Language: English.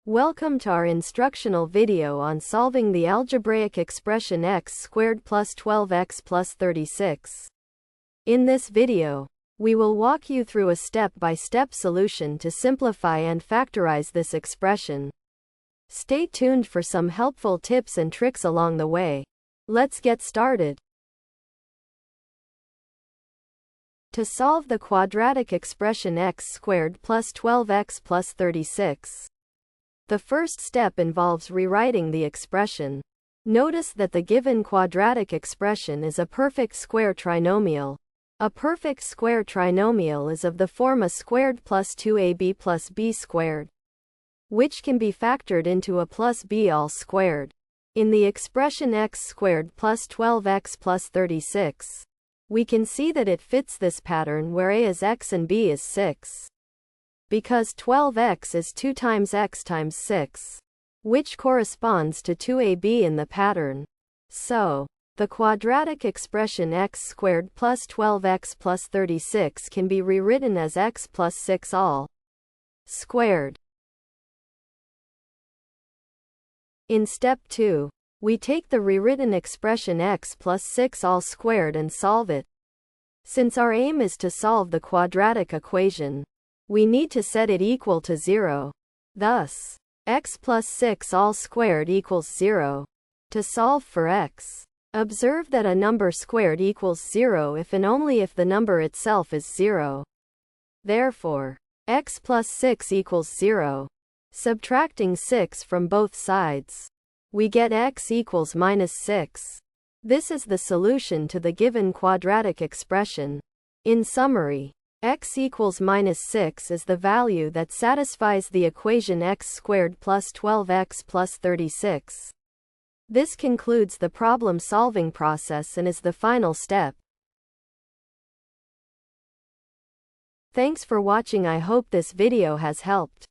Welcome to our instructional video on solving the algebraic expression x squared plus 12x plus 36. In this video, we will walk you through a step-by-step solution to simplify and factorize this expression. Stay tuned for some helpful tips and tricks along the way. Let's get started. To solve the quadratic expression x squared plus 12x plus 36, the first step involves rewriting the expression. Notice that the given quadratic expression is a perfect square trinomial. A perfect square trinomial is of the form a squared plus 2ab plus b squared, which can be factored into a plus b all squared. In the expression x squared plus 12x plus 36, we can see that it fits this pattern where a is x and b is 6. Because 12x is 2 times x times 6, which corresponds to 2ab in the pattern. So, the quadratic expression x squared plus 12x plus 36 can be rewritten as x plus 6 all squared. In step 2, we take the rewritten expression x plus 6 all squared and solve it. Since our aim is to solve the quadratic equation, we need to set it equal to 0. Thus, x plus 6 all squared equals 0. To solve for x, observe that a number squared equals 0 if and only if the number itself is 0. Therefore, x plus 6 equals 0. Subtracting 6 from both sides, we get x equals minus 6. This is the solution to the given quadratic expression. In summary, x equals minus 6 is the value that satisfies the equation x squared plus 12x plus 36. This concludes the problem-solving process and is the final step. Thanks for watching. I hope this video has helped.